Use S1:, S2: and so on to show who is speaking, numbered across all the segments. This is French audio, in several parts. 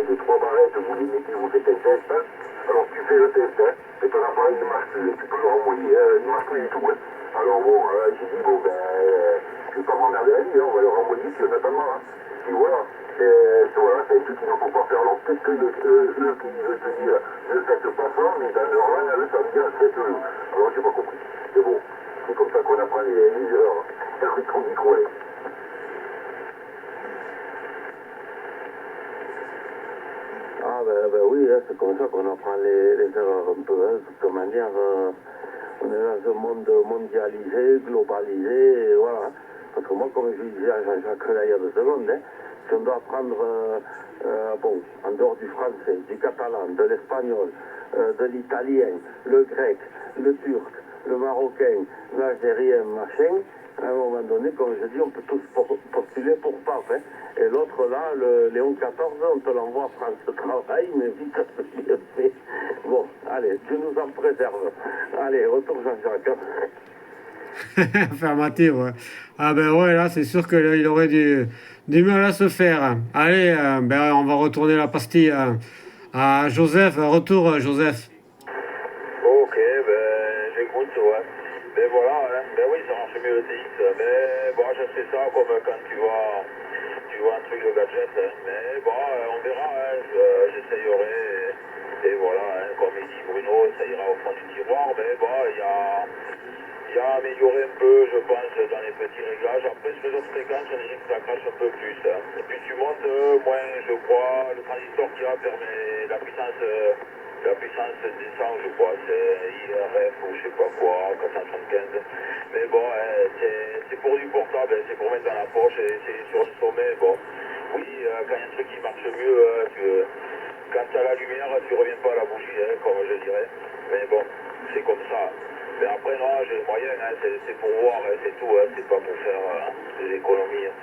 S1: des 3 barrettes, vous les mettez, vous faites un test, hein. Alors tu fais le test, hein, et ton appareil ne marche plus, tu peux le renvoyer, il ne marche plus du tout, hein. Alors bon, j'ai dit, bon, je vais pas m'emmerder à lui, hein, on va le renvoyer, puis on attendra, hein. Et voilà, voilà, c'est un truc qu'il ne faut pas faire. Alors peut-être que le pays veut te dire, ne faites pas ça, mais dans leur langue, ça veut dire faites-le. Alors j'ai pas compris. Mais bon, c'est comme ça qu'on apprend les erreurs. C'est un truc qu'on dit quoi, hein.
S2: Ah ben oui, hein, c'est comme ça qu'on apprend les erreurs un peu. Hein. De toute manière, on est dans un monde mondialisé, globalisé, et voilà. Parce que moi, comme je disais à Jean-Jacques là il y a 2 secondes, hein, si on doit apprendre, bon, en dehors du français, du catalan, de l'espagnol, de l'italien, le grec, le turc, le marocain, l'algérien, machin, à un moment donné, comme je dis, on peut tous postuler pour pape. Hein. Et l'autre là, le Léon XIV, on te l'envoie à France Travail, mais vite, bien fait. Bon, allez, Dieu nous en préserve. Allez, retour Jean-Jacques.
S3: Affirmative, ouais. Ah ben ouais, là, c'est sûr qu'il aurait du mal à se faire. Allez, ben, on va retourner la pastille à Joseph. Retour, Joseph.
S4: Ok, ben j'écoute, ouais. Ben voilà, hein. Ben oui, ça marche mieux le TX. Mais bon, je fais ça comme quand tu vois un truc de gadget. Hein. Mais bon, on verra, hein. J'essayerai. Et voilà, hein. Comme il dit Bruno, ça ira au fond du tiroir. Mais bon, il y a amélioré un peu, je pense, dans les petits réglages. Après, sur les autres fréquences, on dirait que ça crache un peu plus. Hein. Et puis tu montes moins, je crois, le transistor qui a permet la puissance descend, je crois, c'est IRF ou je sais pas quoi, 475. Mais bon, c'est pour du portable, hein, c'est pour mettre dans la poche et c'est sur le sommet. Bon, oui, quand il y a un truc qui marche mieux, quand tu as la lumière, tu reviens pas à la bougie, hein, comme je dirais. Mais bon, c'est comme ça. Mais après, non, j'ai les moyens, hein, c'est pour voir, hein, c'est tout, hein, c'est pas pour faire des économies. Hein.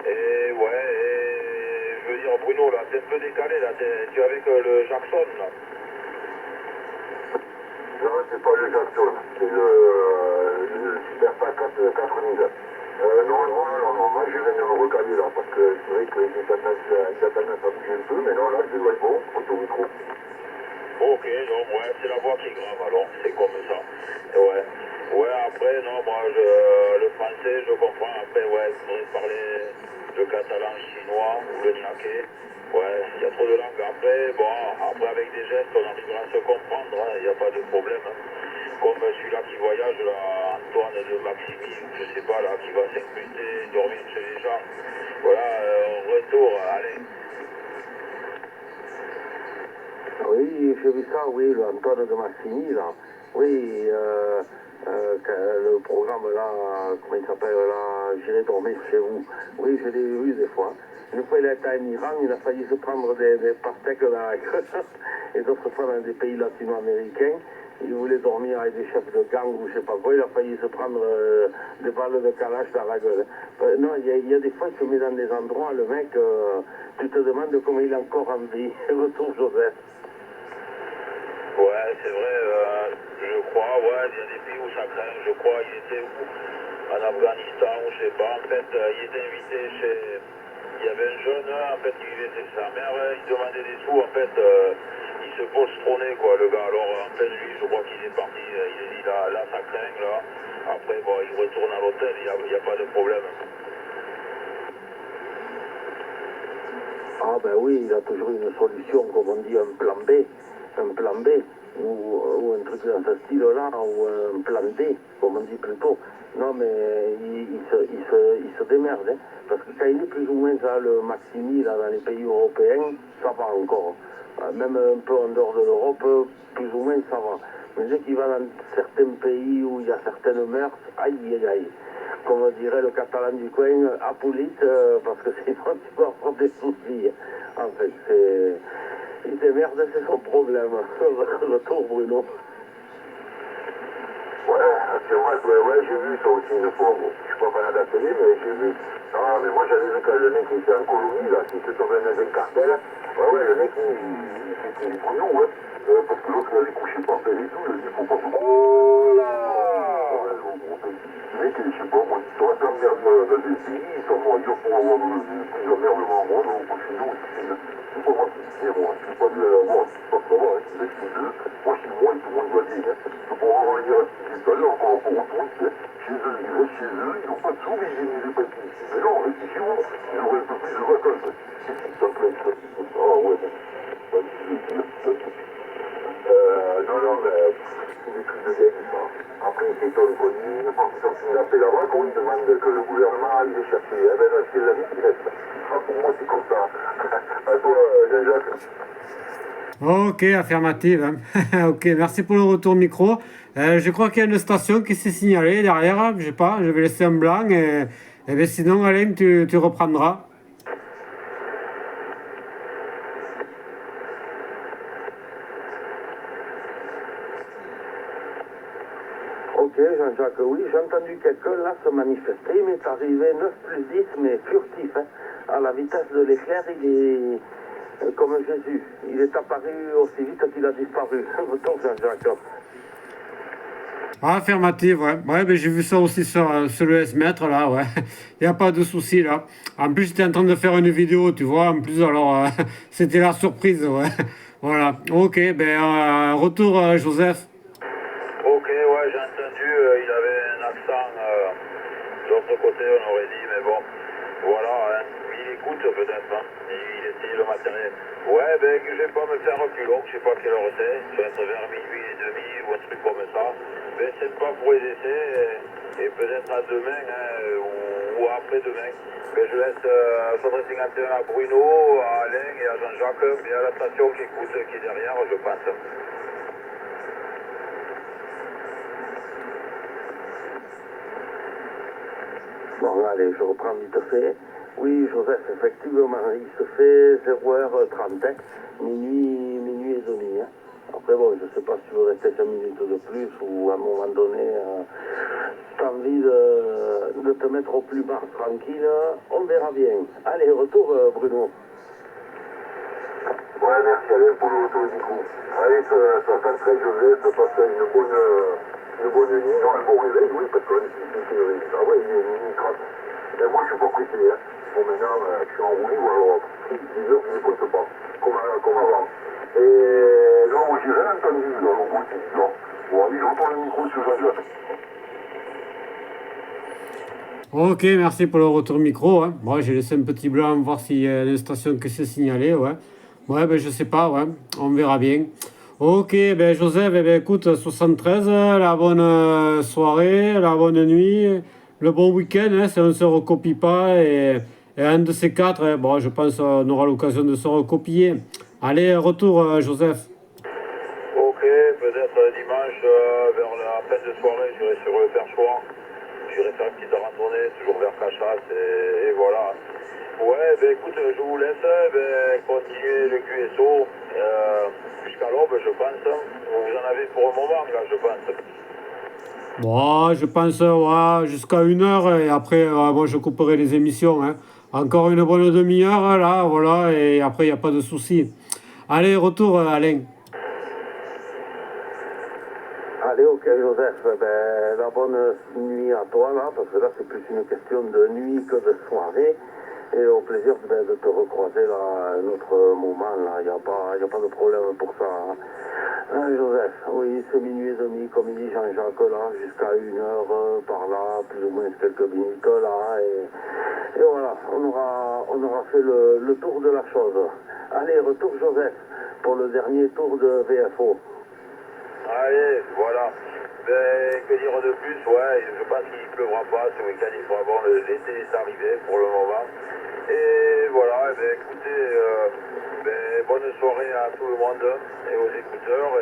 S4: Et ouais, et, je veux dire, Bruno, là, t'es un peu décalé, là, tu es avec le Jackson, là.
S1: Non, c'est pas le Jackson, c'est le Super Pack 4000. Non, moi je viens de me recaler là, parce que c'est vrai que j'ai tendance à bouger un peu, mais non, là je dois être bon, au micro.
S4: Ok, donc ouais, c'est la voix qui est grave alors, c'est comme ça. Et ouais. Ouais, après, non, moi, le français, je comprends. Après, ouais, il faudrait parler le catalan, chinois ou le niaquais. Ouais, il y a trop de langues. Après, bon, après, avec des gestes, on arrivera à se comprendre, hein, il n'y a pas de problème. Comme celui-là qui voyage, là, Antoine de Maximi, ou je sais pas, là, qui va s'incruster, dormir chez les gens. Voilà, retour, allez.
S2: Oui, j'ai vu ça, oui, le Antoine de Massini, là. Oui, le programme, là, comment il s'appelle, là, J'irai dormir chez vous. Oui, je l'ai vu des fois. Une fois, il a été en Iran, il a failli se prendre des pastèques dans la gueule. Et d'autres fois, dans des pays latino-américains, il voulait dormir avec des chefs de gang ou je sais pas quoi, il a failli se prendre des balles de calache dans la gueule. Non, il y a des fois, il se met dans des endroits, le mec, tu te demandes comment il est encore en vie. Retour Joseph.
S4: Ouais, c'est vrai, je crois, ouais, il y a des pays où ça craint, je crois, il était où? En Afghanistan, ou je sais pas, en fait, il était invité chez... Il y avait un jeune, en fait, qui vivait chez sa mère, il demandait des sous, en fait, il se postronnait, quoi, le gars. Alors, en pleine nuit, je crois qu'il est parti, il a dit, là, ça craint, là. Après, bon, il retourne à l'hôtel, il n'y a pas de problème.
S2: Ah ben oui, il a toujours une solution, comme on dit, un plan B, ou un truc dans ce style-là, ou un plan D, comme on dit plutôt. Non mais il se démerde, hein, parce que quand il est plus ou moins là, le Maximi, là, dans les pays européens, ça va encore. Même un peu en dehors de l'Europe, plus ou moins ça va. Mais dès qu'il va dans certains pays où il y a certaines mœurs, aïe aïe aïe. Comme dirait le catalan du coin, apolite, parce que sinon tu vas avoir des soucis. En fait, il démerde, c'est son problème. Retour Bruno.
S1: Ouais, c'est vrai, ouais, j'ai vu ça aussi une fois, bon. Je suis pas fan de la télé, mais j'ai vu. Ah, mais moi j'avais vu quand le mec qui était en colonie, là, qui se tombait dans un cartel. Ouais, le mec il fait des couillons, ouais. Parce que l'autre il avait couché par terre et tout, il a dit faut pas se. Oh là! Le mec, je sais pas, moi, il serait fait merde dans des pays, ils sont morts pour avoir plus de merde dans le monde, chez nous, c'est pas moi. dire, moi. Je suis pas de moi, je sais pas comment, hein, vous êtes chez eux. Moi, chez moi, tout le monde doit dire, hein. Je peux revenir à ce que tout à l'heure, encore pour retour, chez eux, ils restent chez eux, ils n'ont pas de sous, mais ils n'ont pas de sous. Mais non, restez chez vous, ils auraient un peu plus de vacances. Ça me plaît, ça. Ah ouais, pas de soucis. Non, non, mais c'est des trucs de gang, ça. Après, ils s'étonnent qu'on dit, n'importe qui a fait là-bas, qu'on lui demande que le gouvernement aille les chercher. Eh ben, là, c'est la vie qui reste. Ah, pour moi, c'est comme ça. À toi, Jean-Jacques.
S3: Ok, affirmative. Hein. Ok, merci pour le retour micro. Je crois qu'il y a une station qui s'est signalée derrière. Je sais pas, je vais laisser un blanc et bien sinon, Alain, tu reprendras.
S2: Ok, Jean-Jacques, oui, j'ai entendu quelqu'un là se manifester, il m'est arrivé 9 plus 10, mais furtif. Hein. À la vitesse de l'éclair, il est comme Jésus. Il est apparu aussi vite qu'il a disparu. Donc, Jean-Jacques.
S3: Ah, affirmative, ouais. Ouais, ben, j'ai vu ça aussi sur le S-Mètre, là, ouais. Il n'y a pas de souci, là. En plus, j'étais en train de faire une vidéo, tu vois. En plus, alors, c'était la surprise, ouais. Voilà. Ok, ben, retour, Joseph.
S4: Ok, ouais, j'ai entendu, il avait un accent de l'autre côté, on aurait dit, mais bon, voilà, hein. Il écoute peut-être, hein. Il étudie le matériel. Ouais, ben, je vais pas me faire plus long, je sais pas quelle heure c'est, ça va être vers minuit et demi ou un truc comme ça. Ben, c'est pas pour les essais, et peut-être à demain, hein, ou après-demain. Ben, je laisse 151 à Bruno, à Alain et à Jean-Jacques, et à la station qui écoute, qui est derrière, je pense.
S2: Bon, allez, je reprends vite fait. Oui, Joseph, effectivement, il se fait 0h30, hein. minuit et demi. Hein. Après, bon, je ne sais pas si tu veux rester 5 minutes de plus ou à un moment donné, tu as envie de te mettre au plus bas tranquille. On verra bien. Allez, retour, Bruno.
S1: Ouais, merci Alain pour le retour du coup. Allez, ça s'entraîne, Joseph, passe une bonne nuit, non, un bon réveil, oui, parce qu'on est ici, ah ouais, il est minuit 30. Mais moi, je suis pas pressé, hein. Bon, maintenant, je suis en roue libre, alors, 10 heures, je ne compte pas, comme avant. Et non, moi, j'ai rien entendu, là, au bout de 10 ans. Bon, allez, je retourne le micro sur Jean-Jacques.
S3: Ok, merci pour le retour micro. Hein. Moi, j'ai laissé un petit blanc voir s'il y a une station qui s'est signalée. Ouais, ouais, ben je sais pas. Ouais, on verra bien. Ok, ben Joseph, eh ben, écoute, 73, la bonne soirée, la bonne nuit, le bon week-end. Hein, si on ne se recopie pas et un de ces quatre, hein, bon, je pense qu'on aura l'occasion de se recopier. Allez, retour, Joseph.
S4: Ok, peut-être dimanche, vers la fin de soirée, j'irai sur le perchoir. J'irai faire une petite randonnée, toujours vers Cachas, et voilà. Ouais, ben écoute, je vous laisse, ben, continuer le QSO jusqu'à l'aube, je pense. Vous en avez pour un moment, là, je pense.
S3: Bon, je pense ouais, jusqu'à 1 heure et après, moi, je couperai les émissions. Hein. Encore une bonne demi-heure, là, voilà, et après, il n'y a pas de souci. Allez, retour, Alain.
S2: Allez, ok, Joseph, ben, la bonne nuit à toi, là, parce que là, c'est plus une question de nuit que de soirée. Et au plaisir ben, de te recroiser là, à un autre moment, là, il n'y a pas de problème pour ça. Hein. Joseph, oui, c'est minuit et demi, comme il dit Jean-Jacques, là, jusqu'à 1 heure par là, plus ou moins quelques minutes là, et voilà, on aura fait le tour de la chose. Allez, retour Joseph, pour le dernier tour de VFO.
S4: Allez, voilà. Ben, que dire de plus, ouais, je pense qu'il ne pleuvra pas ce week-end, il faudra voir l'été est arrivé pour le moment. Et voilà, ben, écoutez, ben, bonne soirée à tout le monde et aux écouteurs,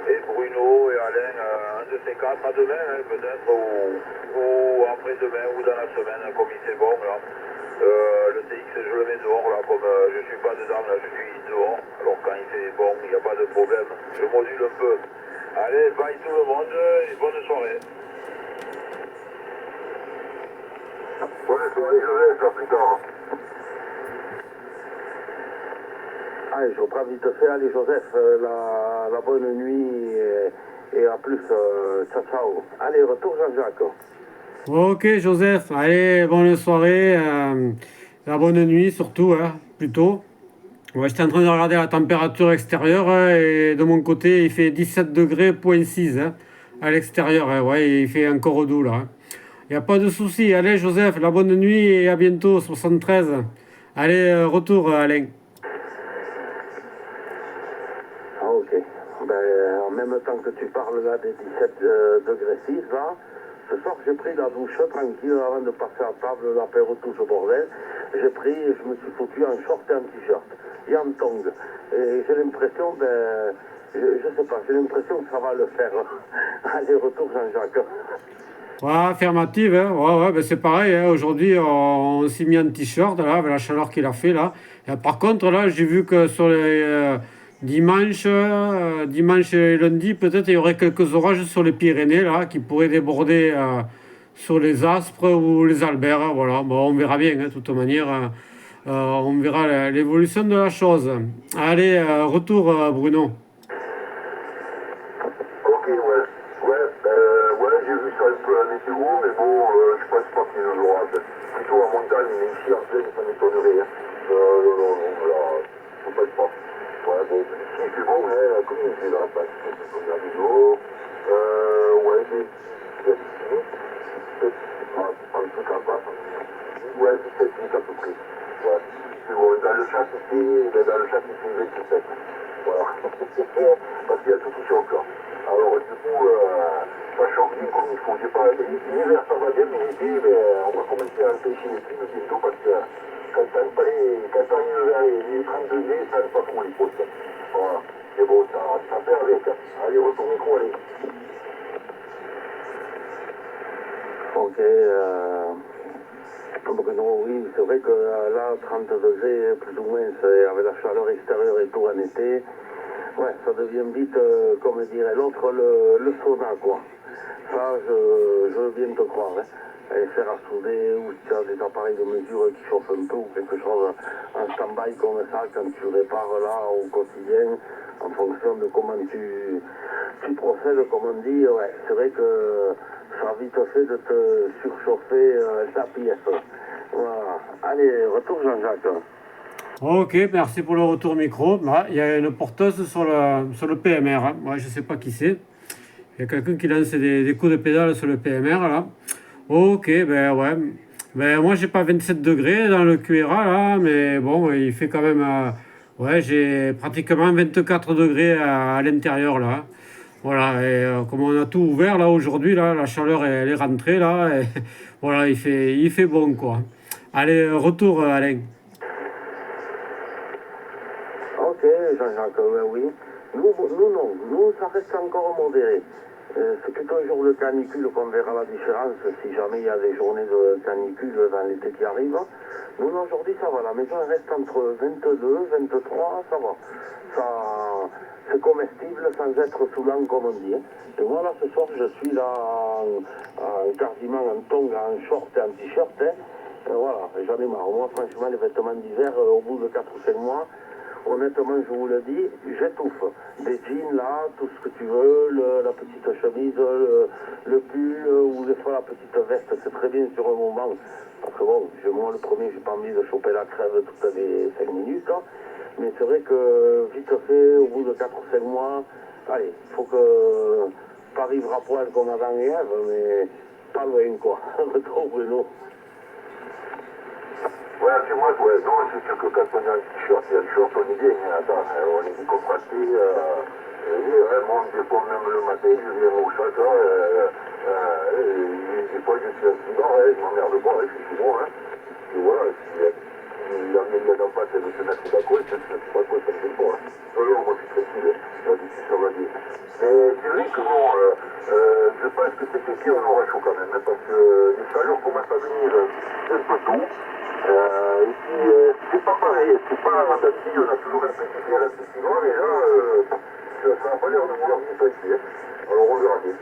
S4: et Bruno et Alain, un de ces quatre à demain, hein, peut-être, ou après-demain, ou dans la semaine, comme il fait bon, là. Le TX, je le mets dehors, là, comme je suis pas dedans, là, je suis dehors. Alors quand il fait bon, il n'y a pas de problème, je module un peu. Allez, bye tout le monde et bonne soirée.
S1: Bonne soirée, Joseph, à plus tard.
S2: Allez, je reprends vite fait. Allez, Joseph, la bonne nuit et à plus. Ciao, ciao. Allez, retour Jean-Jacques.
S3: Ok, Joseph, allez, bonne soirée, la bonne nuit surtout, hein, plutôt. Ouais, j'étais en train de regarder la température extérieure et de mon côté, il fait 17 degrés, point 6 hein, à l'extérieur. Ouais, et il fait encore doux là. Il n'y a pas de souci. Allez, Joseph, la bonne nuit et à bientôt, 73. Allez, retour, Alain.
S2: Ah, ok. Ben, en même temps que tu parles là des 17 degrés 6, là, ce soir j'ai pris la douche tranquille avant de passer à table, l'apéro tout ce bordel. J'ai pris, je me suis foutu en short et en t-shirt et en tongs. Et j'ai l'impression, ben, je sais pas, j'ai l'impression que ça va le faire. Allez, retour Jean-Jacques.
S3: Ouais, affirmative, hein. Ouais, ouais, ben c'est pareil, hein. Aujourd'hui, on s'est mis en t-shirt, là, avec la chaleur qu'il a fait, là. Et par contre, là, j'ai vu que sur les dimanche et lundi, peut-être, il y aurait quelques orages sur les Pyrénées, là, qui pourraient déborder sur les Aspres ou les Alberts, hein. Voilà, bon, on verra bien, hein, de toute manière. On verra l'évolution de la chose. Allez, retour, Bruno.
S1: Ok, ouais. Ouais, j'ai vu ça un peu à la météo, mais bon, je pense pas qu'il y ait de l'orage. Plutôt en montagne, mais ici en plaine, ça m'étonnerait. Hein. Non, là, je pense pas. Ouais, bon, ici c'est bon, hein, comme il fait la place, on a des eaux. Ouais, des 17 minutes, en tout cas pas. Ouais, 17 minutes à peu près. Ouais. C'est bon, dans le chat, il fait 27. Voilà. Parce qu'il y a tout qui choque là. Alors du coup, ça choque bien comme il faut. J'ai pas l'hiver ça va bien, mais l'été, on va commencer à empêcher les pluies bientôt parce que quand on est vers les 30 degrés, ça ne pas trop les postes. Voilà. C'est bon, ça fait avec. Allez, retour micro, allez.
S2: Ok, Bruno, oui, c'est vrai que là, 30 degrés, plus ou moins, avec la chaleur extérieure et tout en été, ouais, ça devient vite, comme dirait l'autre, le sauna, quoi. Ça, je veux bien te croire, hein. Et faire à souder, ou si tu as des appareils de mesure qui chauffent un peu, ou quelque chose en stand-by comme ça, quand tu répares là au quotidien, en fonction de comment tu procèdes, comme on dit, ouais, c'est vrai que ça a vite fait de te surchauffer la pièce. Voilà. Allez, retour Jean-Jacques.
S3: Ok, merci pour le retour micro. Ah, il y a une porteuse sur le PMR, hein. Ouais, je sais pas qui c'est. Il y a quelqu'un qui lance des coups de pédale sur le PMR là. Ok, ben ouais. Ben moi j'ai pas 27 degrés dans le QRA là, mais bon, il fait quand même. Ouais, j'ai pratiquement 24 degrés à l'intérieur là. Voilà, et comme on a tout ouvert là aujourd'hui, là, la chaleur elle est rentrée là, et voilà, il fait bon quoi. Allez, retour Alain.
S2: Ok, Jean-Jacques, oui. Nous, non. Nous, ça reste encore modéré. C'est plutôt un jour de canicule qu'on verra la différence si jamais il y a des journées de canicule dans l'été qui arrive. Nous, aujourd'hui, ça va. La maison elle reste entre 22, 23, ça va. Ça, c'est comestible sans être saoulant, comme on dit, hein. Et moi, là, ce soir, je suis là quasiment en tongs, en short et en t-shirt, hein. Voilà, j'en ai marre. Moi, franchement, les vêtements d'hiver, au bout de 4 ou 5 mois, honnêtement, je vous le dis, j'étouffe. Des jeans là, tout ce que tu veux, la petite chemise, le pull, ou des fois la petite veste, c'est très bien sur un moment. Parce que bon, moi le premier, j'ai pas envie de choper la crève toutes les 5 minutes. Hein. Mais c'est vrai que vite fait, au bout de 4 ou 5 mois, allez, il faut que pas vivre à poil comme Adam et Ève, mais pas loin quoi. Retour Bruno.
S1: Ouais, c'est moi, ouais. Non, c'est sûr que quand on a un t-shirt et un short, on est bien. Hein. Attends, on est décontracté. Vraiment, des fois, même le matin, je viens au chat, des fois, je suis assis là, je m'emmerde pas, je suis bon, hein. Et voilà, si la mienne n'a pas, c'est de se mettre d'accord, c'est pas quoi, ça me fait pas. Hein. Alors, moi, je suis tranquille, là-dessus, ça va bien. Mais c'est vrai que bon, je pense que cet été, on aura chaud quand même, hein, parce que les chaleurs commencent à venir un peu tôt. Et puis, c'est pas pareil, c'est pas la Madame, on a toujours un petit fier, un petit noir, et là, ça n'a pas l'air de vouloir bien passer. Hein. Alors, on verra bien.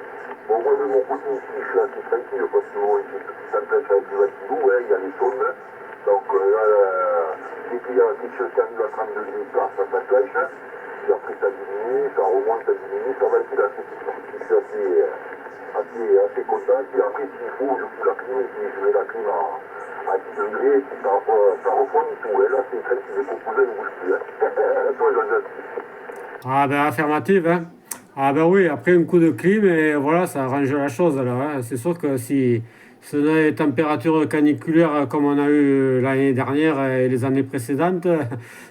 S1: Bon, moi, de mon côté ici, je suis assez tranquille, parce que bon, ici, tout ça peut être avec du ventilo, ouais, il y a les sondes. Donc, là, dès qu'il y a quelque chose qui arrive à 32 minutes, ça s'accroche. Puis après, ça diminue, ça remonte, ça diminue, ça va être assez petit. Je suis assez content. Puis après, s'il faut, je fous la clim, et puis je mets la clim à 10 degrés, puis ça refond tout. Hein. Là, c'est une traîne qui me propose, elle ne bouge plus. Hein. Toi, Joseph.
S3: Ah ben affirmative, hein. Ah ben oui, après un coup de clim, et voilà, ça arrange la chose là, hein. C'est sûr que si ce n'est des températures caniculaires comme on a eu l'année dernière et les années précédentes,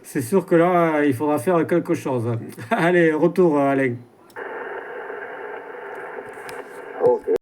S3: c'est sûr que là, il faudra faire quelque chose. Allez, retour Alain.